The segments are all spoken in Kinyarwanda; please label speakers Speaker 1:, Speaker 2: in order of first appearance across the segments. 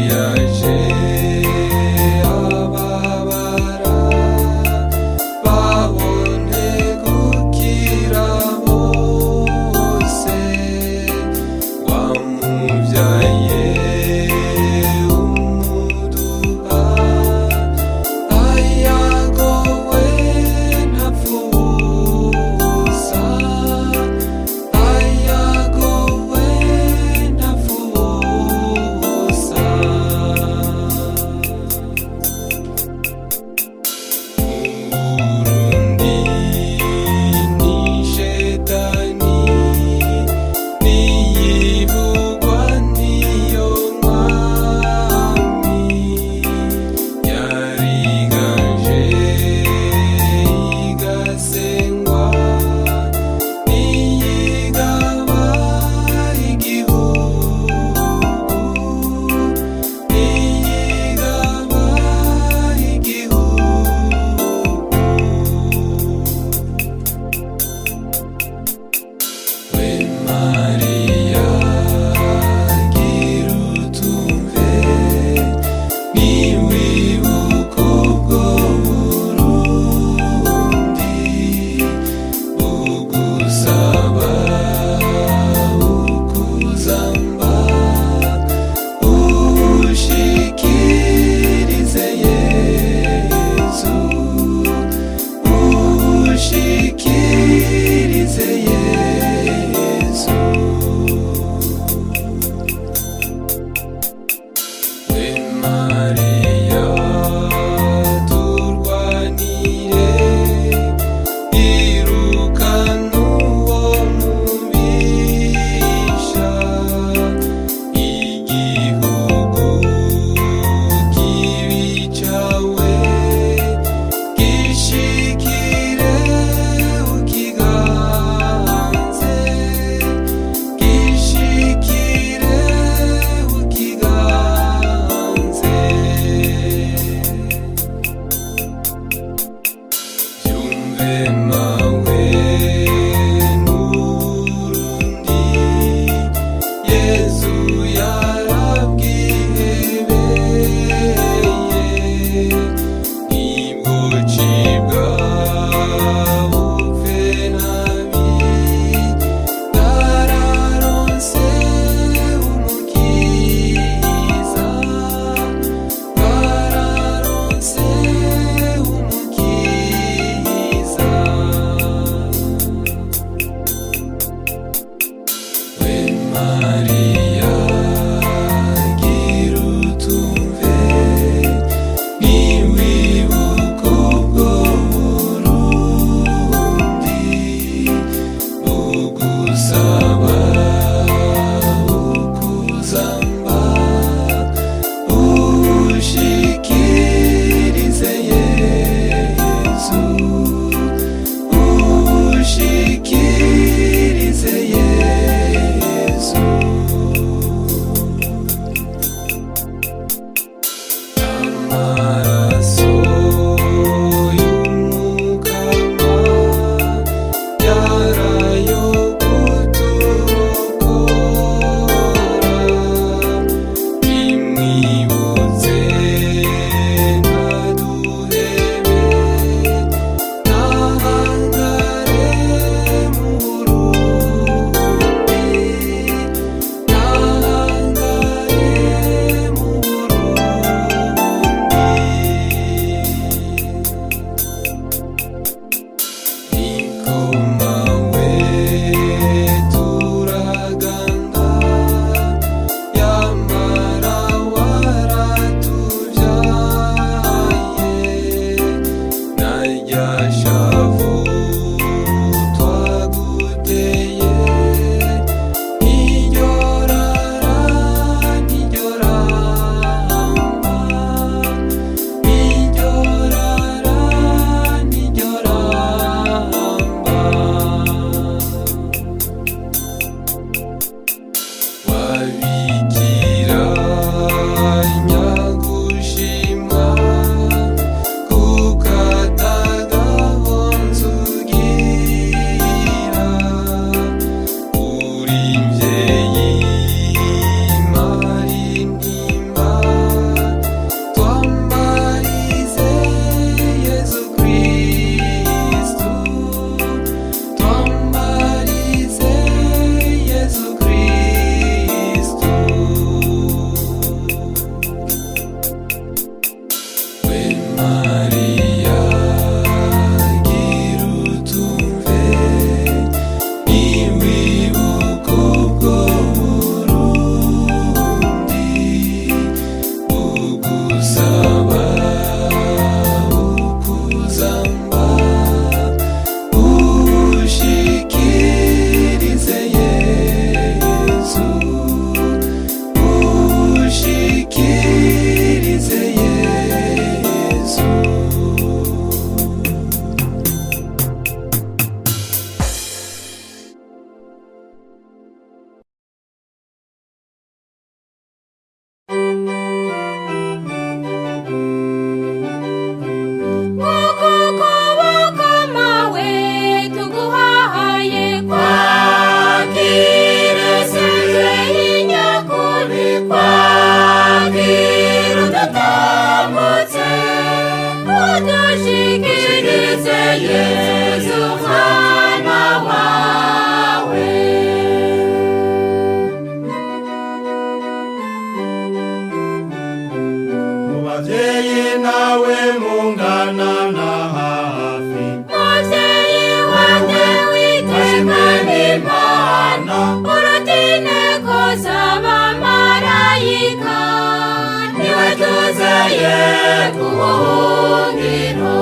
Speaker 1: yaje ababara babone gukira bose, wamubyaye umuduha ayagowe ntapfubusa, ayagowe ntapfubusa. Uburundi ni shetani niyivugwa niyo mwami, yariganje igasengwa niyigaba igihugu, niyigaba igihugu. We Mariya gira utumve, niwibuka ubwo Burundi bugusaba ukuzamba, ushikirize Yesu, ushikirize Yesu. We Mariya turwanire, irukana uwo mubisha, igihugu kibi cawe gishikire ukiganze, gishikire ukiganze. Vyumve mawe n'Uburundi, Yesu yarabwihebeye, nibwo cibwa bupfe nabi, bwararonse umukiza, bwararonse umukiza. We Mariya gira utumve, niwibuka ubwo Burundi bugusaba ukuzamba, ushikirize Yesu, ushikirize Yesu. Amaraso y'umukama yarayo kuturokora, bimwibutse ntaduhebe, ntahangare mu Burundi, ntahangare mu Burundi. Niko mawe turaganda, yamara
Speaker 2: Yesu mwana wawe.
Speaker 3: Mubavyeyi nawe mungana na hafi,
Speaker 2: Muvyeyi wanjye witeka n'Imana, uruta inteko z'abamarayika, niwe tuzeye ku buhungiro.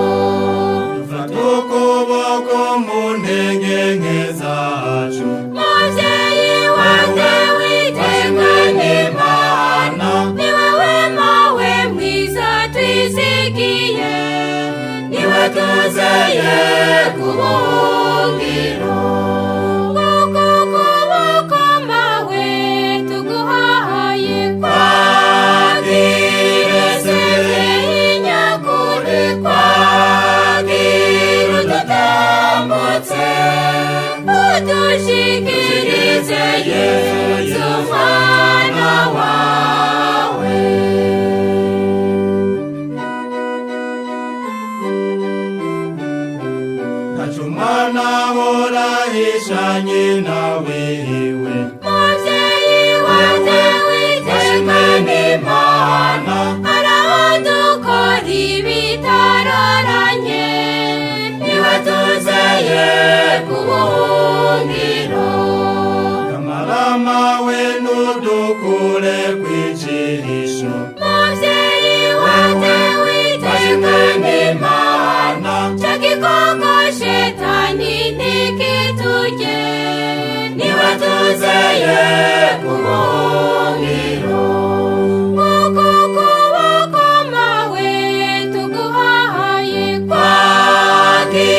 Speaker 3: fata ukuboko mu ntege nke zacu,
Speaker 2: Muvyeyi wanjye witeka n'Imana, ni wewe mawe mwiza twizigiye, niwe tuzeye ku buhungiro. Kuko ukuboko mawe tuguhaye kwagire Severi nyakuri, kwagire udutambutse, udushikirize Yesu mwana wawe.
Speaker 3: ntaco umwana ahora ahishanye nawe iwe.
Speaker 2: Muvyeyi wanjye witeka n'Imana, arabadukora ibitaroranye, niwe tuzeye ku buhungiro.
Speaker 3: Kamarama we nudukure kw'ijisho,
Speaker 2: Muvyeyi wanjye witeka n'Imana, ca gikoko shetani ntikiturye, niwe tuzeye ku buhungiro. Kuko ukuboko mawe tuguhaye kwagire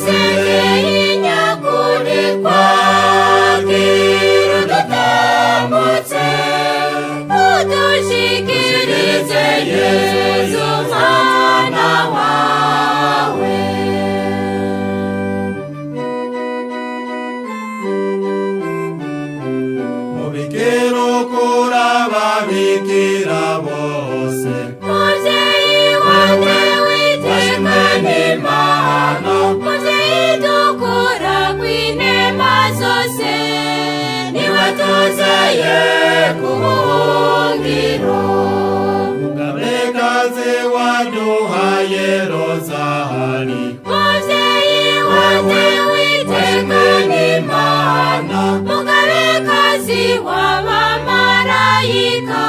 Speaker 2: Severi nyakuri, kwagire udutambutse, udushikirize Yesu mwana wawe.
Speaker 3: mubikira ukuri ababikira bose,
Speaker 2: Muvyeyi wanjye witeka n'Imana, muvyeyi dukura kw'inema zose, niwe tuzeye ku buhungiro.
Speaker 3: mugabekazi waduhaye rozari,
Speaker 2: Muvyeyi wanjye witeka n'Imana, mugabekazi w'abamarayika,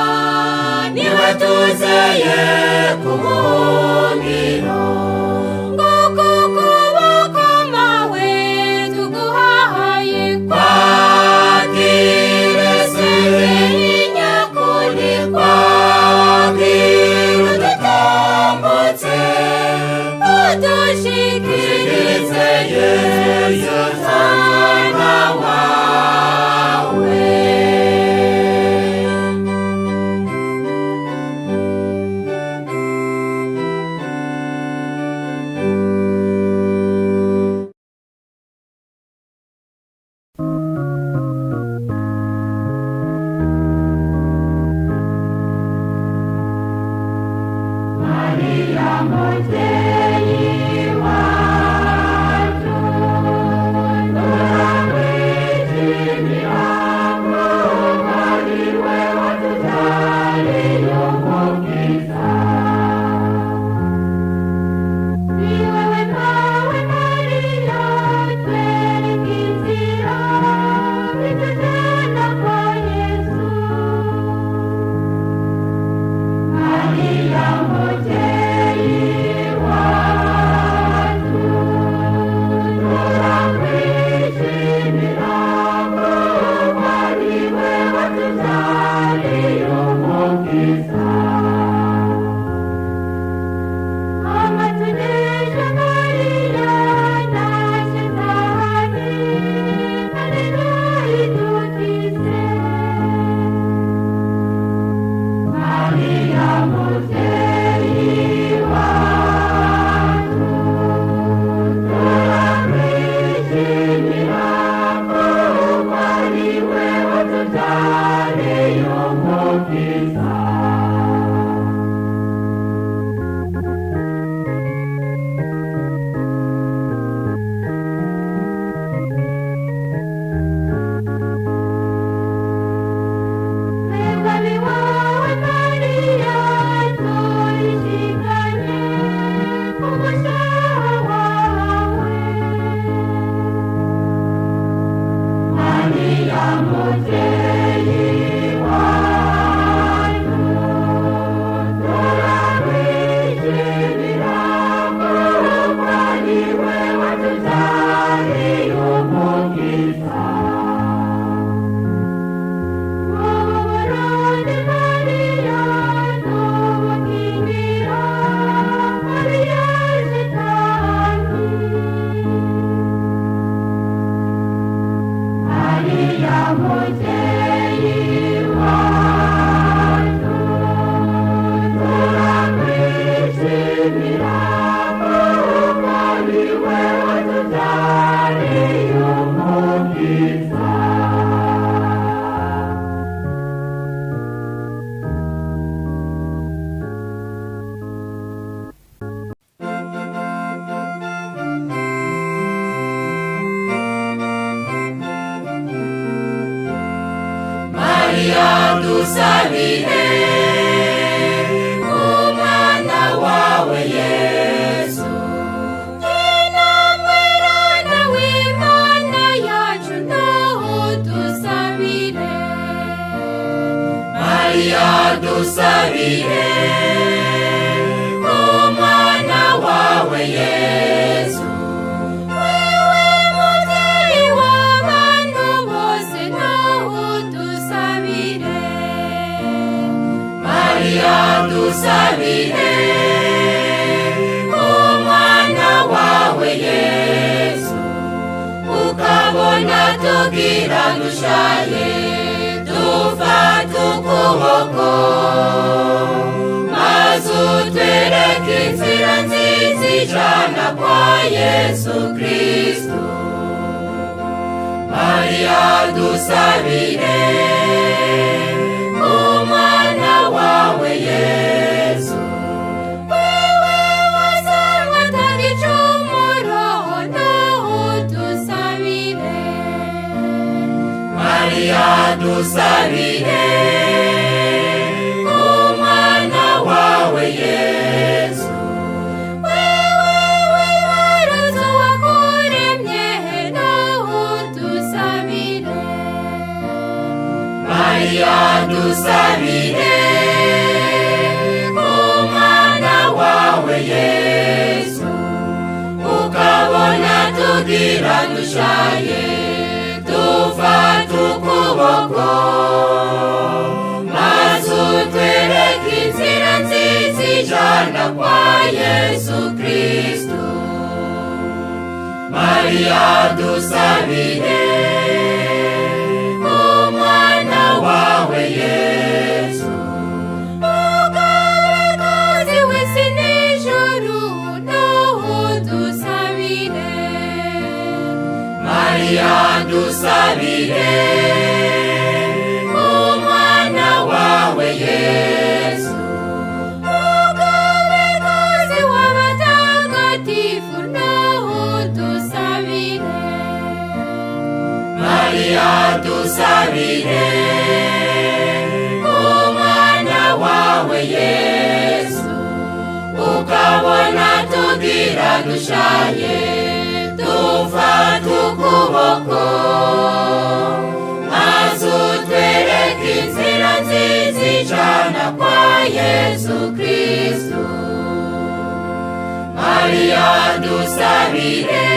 Speaker 2: niwe tuzeye ku buhungiro. Kuko ukuboko mawe tuguhaye kwagire Severi nyakuri, kwagire udutambutse, udushikirize Yesu mwana wawe. Maria muvyeyi wacu, turamwishimira ariwe watuzaniye umukiza. Ni wewe nawe Maria, twereka inzira itujana kwa Yesu. Maria muvyeyi wacu,
Speaker 3: dusabire umwana wawe Yesu.
Speaker 2: wewe mubyeyi w'abantu bose nawe udusabire.
Speaker 3: Mariya dusabire umwana wawe Yesu, ukabona tugira dushaye dufata ukuboko, maze utwereke inzira nziza ijana kwa Yesu Kristo. Mariya dusabire umwana wawe Yesu,
Speaker 2: wewe wazanywe atagicumuro nawe udusabire.
Speaker 3: Mariya dusabire umwana wawe Yesu,
Speaker 2: wewe wibaruzi uwakuremye nawe udusabire.
Speaker 3: Mariya dusabire umwana wawe Yesu, ukabona tugira dushaye dufata ukuboko, maze utwereke inzira nziza ijana kwa Yesu Kristo. Mariya dusabire umwana wawe Yesu,
Speaker 2: Umugabekazi w'isi n'ijuru nawe udusabire.
Speaker 3: Mariya dusabire umwana wawe Yesu,
Speaker 2: Umugabekazi w'abatagatifu nawe udusabire.
Speaker 3: Mariya dusabire umwana wawe Yesu, ukabona tugira dushaye dufata ukuboko, maze utwereke inzira nziza ijana kwa Yesu Kristo. Mariya dusabire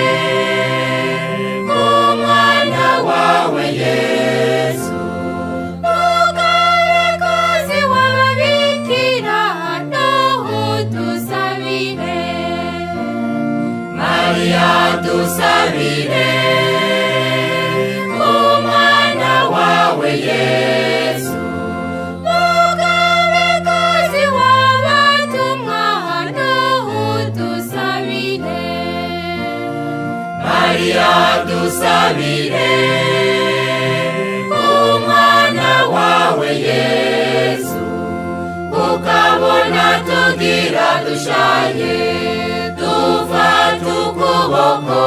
Speaker 3: umwana wawe Yesu,
Speaker 2: Umugabekazi w'ababikira nawe udusabire.
Speaker 3: Mariya dusabire umwana wawe Yesu,
Speaker 2: Umugabekazi w'abatumwa nawe udusabire.
Speaker 3: Mariya dusabire umwana wawe Yesu, ukabona tugira dushaye dufata ukuboko,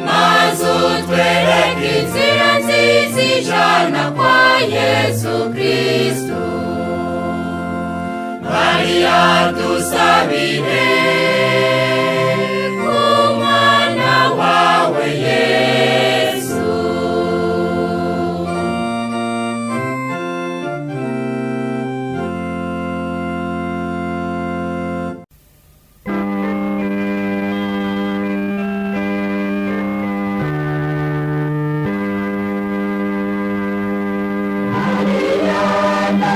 Speaker 3: maze utwereke inzira nziza ijana kwa Yesu Kristo. Mariya dusabire umwana wawe Yesu.
Speaker 2: Mariana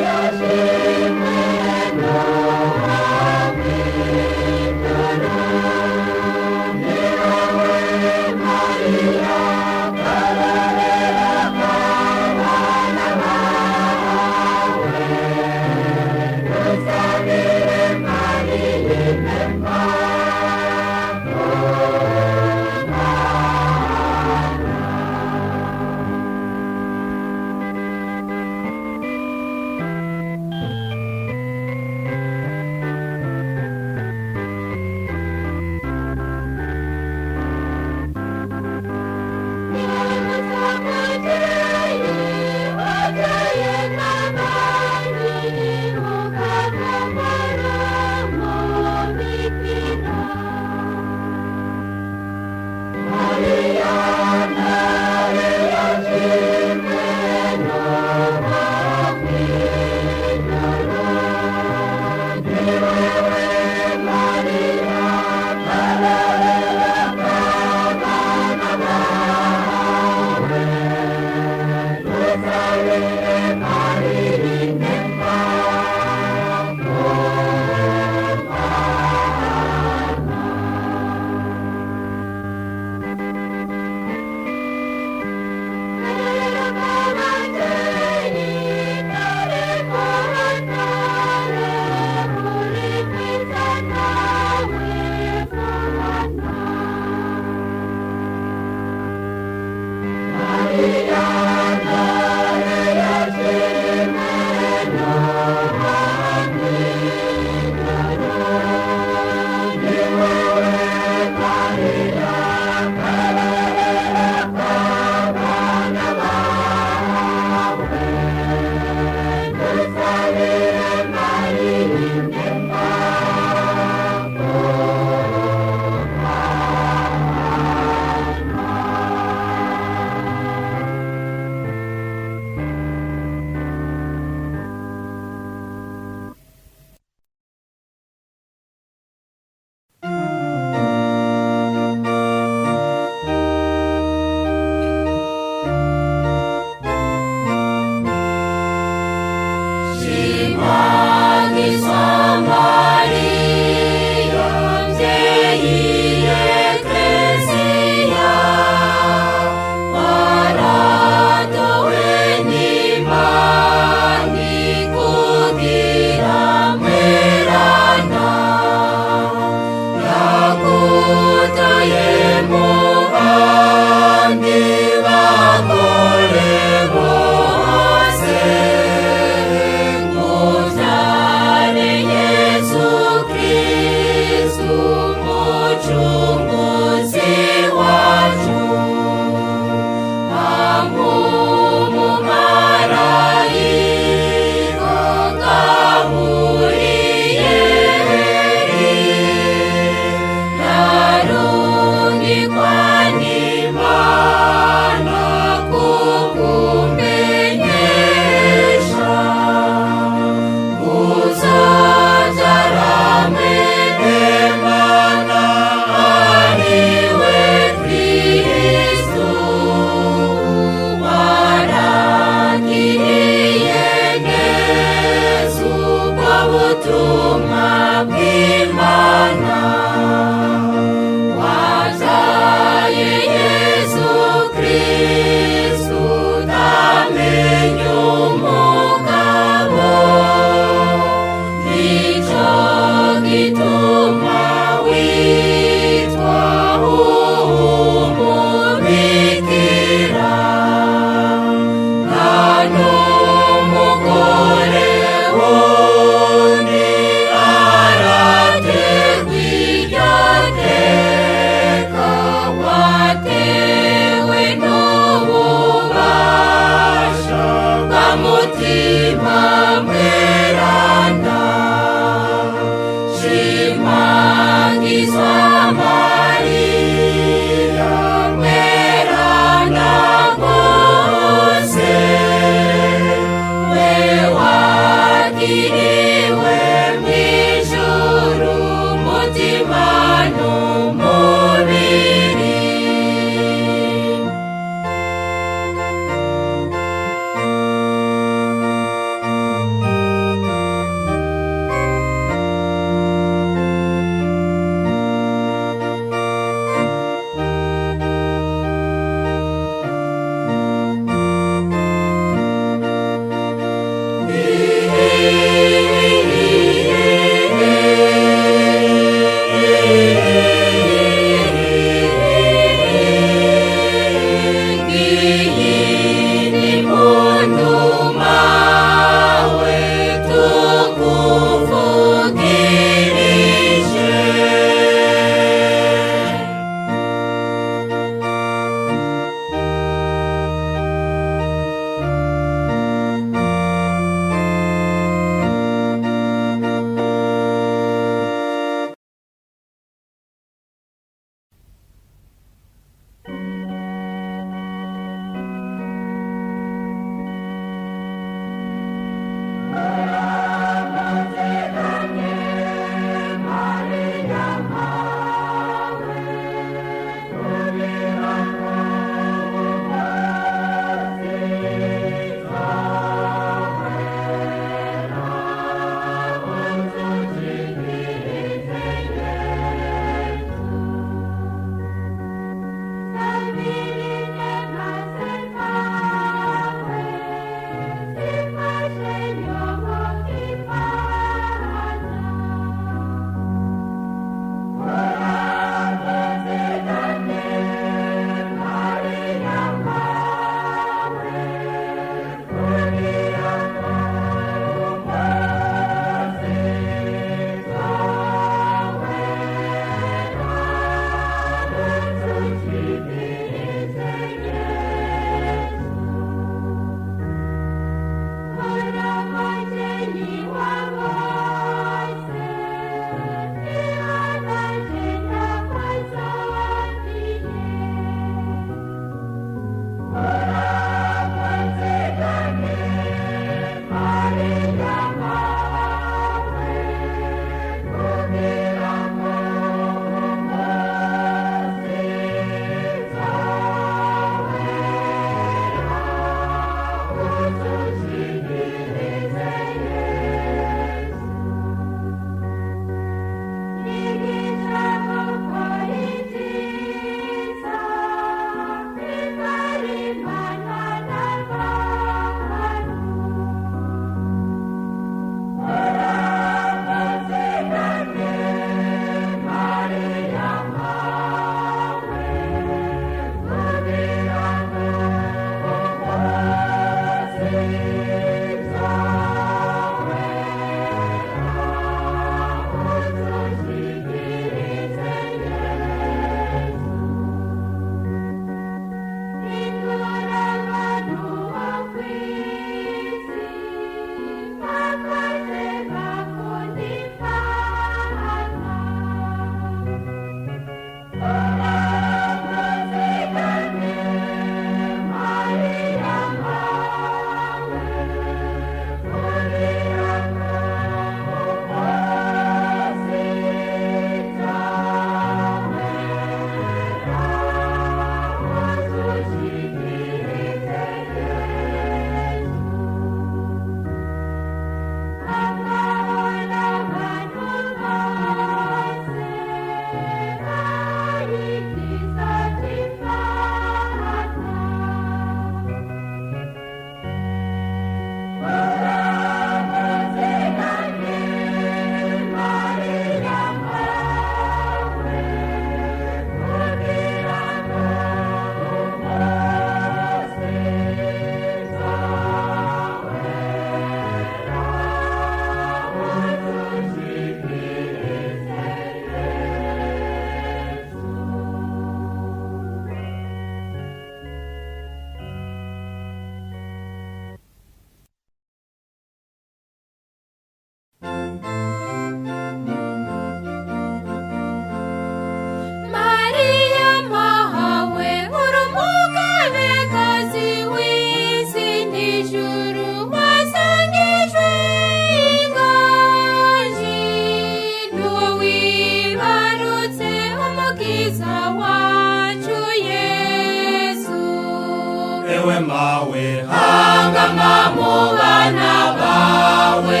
Speaker 3: ewe mawe hangama mu bana bawe,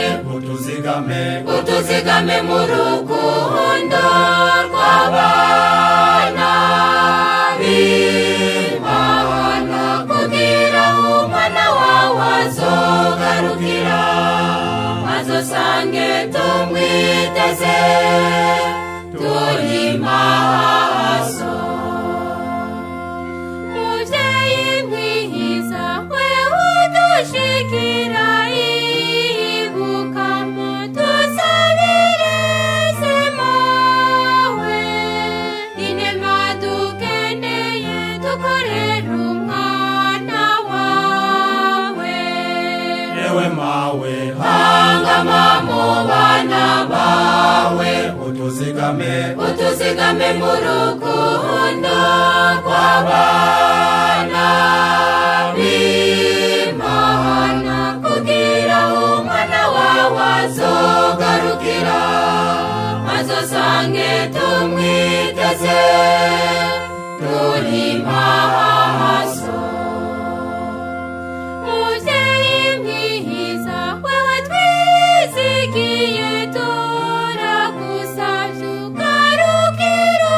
Speaker 3: utuzigame mu rukundo rw'abana b'Imana, kugira umwana wawe azogarukira, azosange tumwiteze turi maso.
Speaker 2: Muvyeyi mwiza wewe udushikira, ibuka mudusabire semawe, inema dukeneye dukorera umwana wawe.
Speaker 3: Ewe mawe hangama mu bana bawe, utuzigame mu rukundo rw'abana b'Imana, kugira umwana wawe azogarukira, azosange tumwiteze turi maso.
Speaker 2: Muvyeyi mwiza wewe twizigiye, turagusavye ugarukira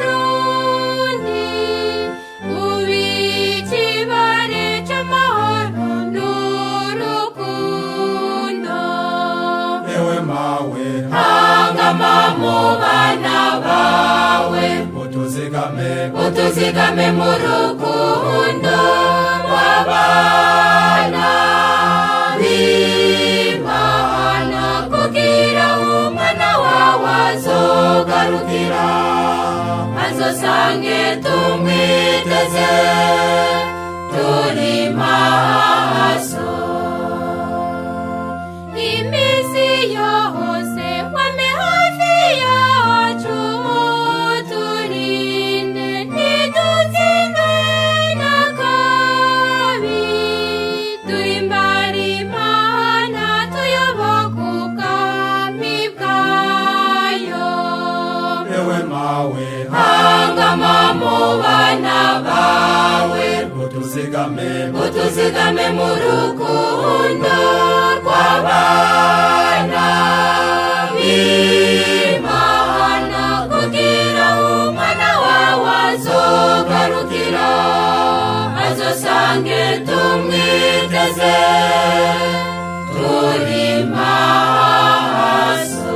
Speaker 2: Uburundi, ubikibare c'amahoro n'urukundo.
Speaker 3: Ewe mawe hangama mu bana bawe, utuzigame mu rukundo rw'abana b'Imana, kugira umwana wawe azogarukira, azosange tumwiteze turi maso.
Speaker 2: Imisi yose wame hafi yacu, uturinde ntidutsindwe n'akabi, duhimbare Imana tuyoboke ubwami bwayo.
Speaker 3: Ewe mawe hangama mu bana bawe, utuzigame mu rukundo rw'abana b'Imana, kugira umwana wawe azogarukira, azosange tumwiteze turi maso.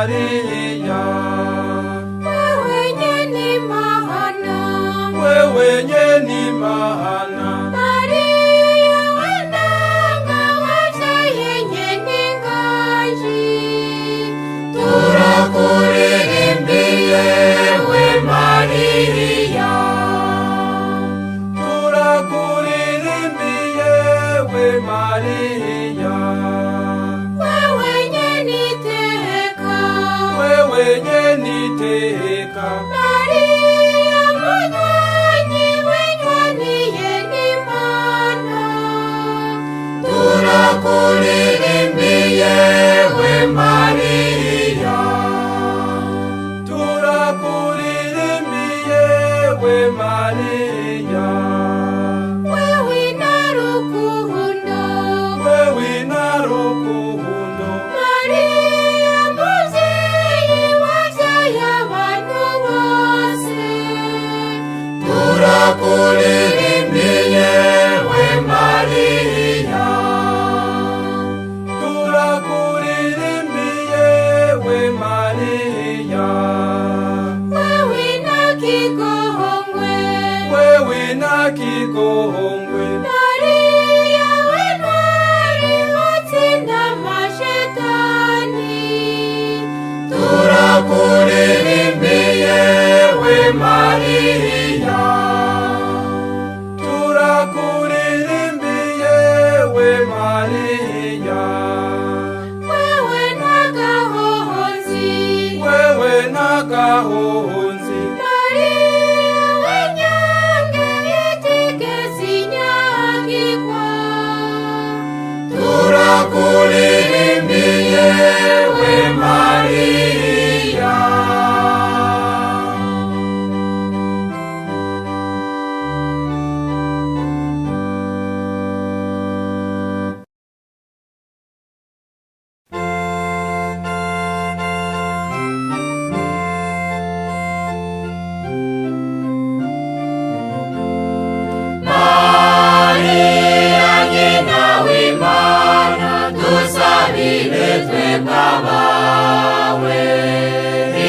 Speaker 1: Maria,
Speaker 2: wewe nyeni mahana,
Speaker 1: wewe nyeni mahana,
Speaker 2: Maria wananga wavyaye nyeni ngaji,
Speaker 3: turakulirimbiye we Maria,
Speaker 1: turakulirimbiye we Maria,
Speaker 2: wewe nyeni teka,
Speaker 1: wewe nyeni teka,
Speaker 2: Maria munywanyi wenywani yeni mana,
Speaker 3: turakulirimbiye we Maria,
Speaker 1: turakulirimbiye we Maria,
Speaker 2: wewe narukundo,
Speaker 1: wewe narukundo,
Speaker 2: Maria muvyeyi wavyaye abantu bose,
Speaker 3: turakulirimbiye we Maria,
Speaker 1: turakulirimbiye we Maria,
Speaker 2: wewe nakigongwe,
Speaker 1: wewe nakigongwe,
Speaker 2: Maria wentwari utsinda mashetani,
Speaker 3: turakulirimbiye we Maria,
Speaker 1: turakulirimbiye we Maria,
Speaker 2: wewe nagahonzi,
Speaker 1: wewe nagahonzi,
Speaker 2: Maria wenyange itigezi nyagirwa,
Speaker 3: turakulirimbiye we Maria. Maria nyina w'Imana, dusabire twebwe abawe,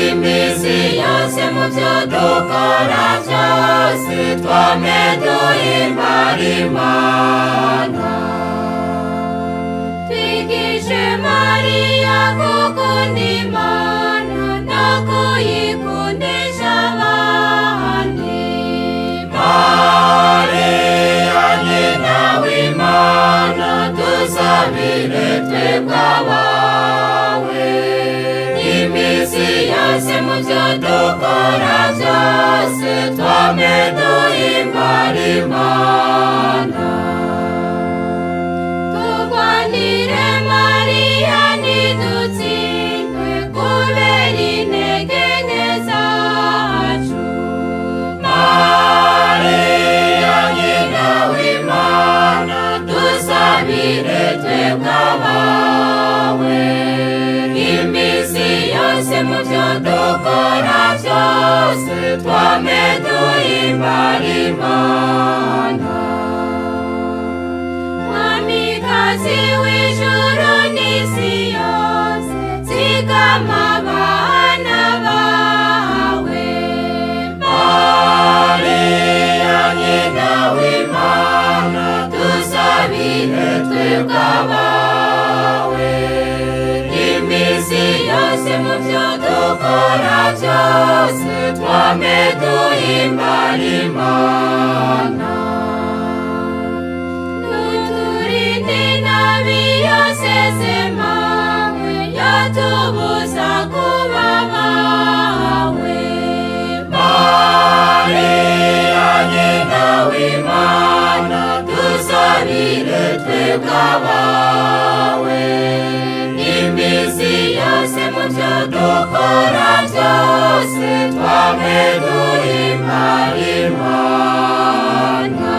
Speaker 3: iminsi yose mu byo dukora byose twame duhimbara Imana.
Speaker 2: twigishe Maria gukunda Imana no kuyikundisha abandi,
Speaker 3: Maria nyina w'Imana, dusabire twebwe abawe, iminsi yose mu byo dukora byose twame duhimbara Imana.
Speaker 2: turwanire Maria ntidutsindwe kubera intege nke zacu,
Speaker 3: Maria nyina w'Imana, dusabire twebwe abawe, iminsi yose mu byo dukora byose twame duhimbara Imana.
Speaker 2: mwamikazi w'ijuru n'isi yose zigama abana bawe,
Speaker 3: Maria nyina w'Imana, dusabire twebwe abawe, iminsi yose mu byo dukora byose twame duhimbara Imana.
Speaker 2: nuturinde inabi yose zemawe yatubuza kuba bawe,
Speaker 3: Maria nyina w'Imana, dusabire twebwe abawe, iminsi yose mu byo dukora byose twame duhimbara Imana.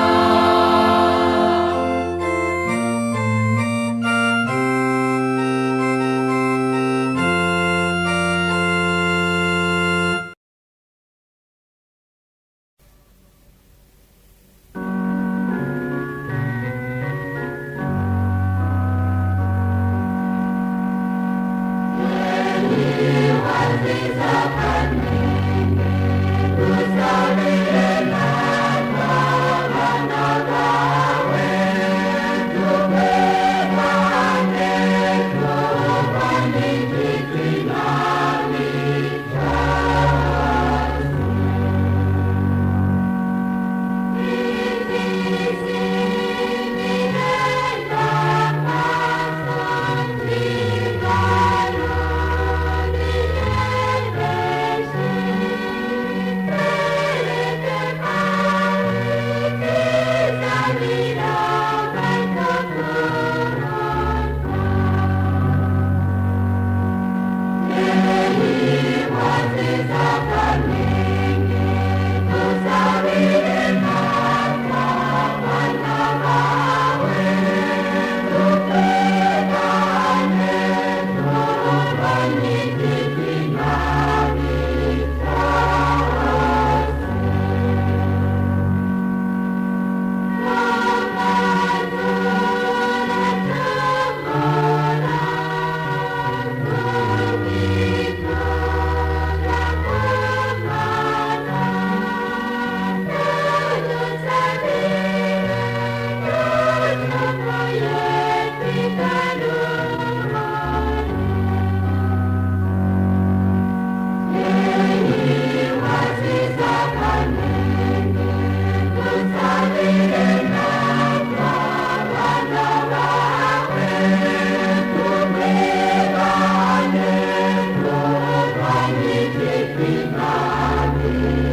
Speaker 3: b'Imana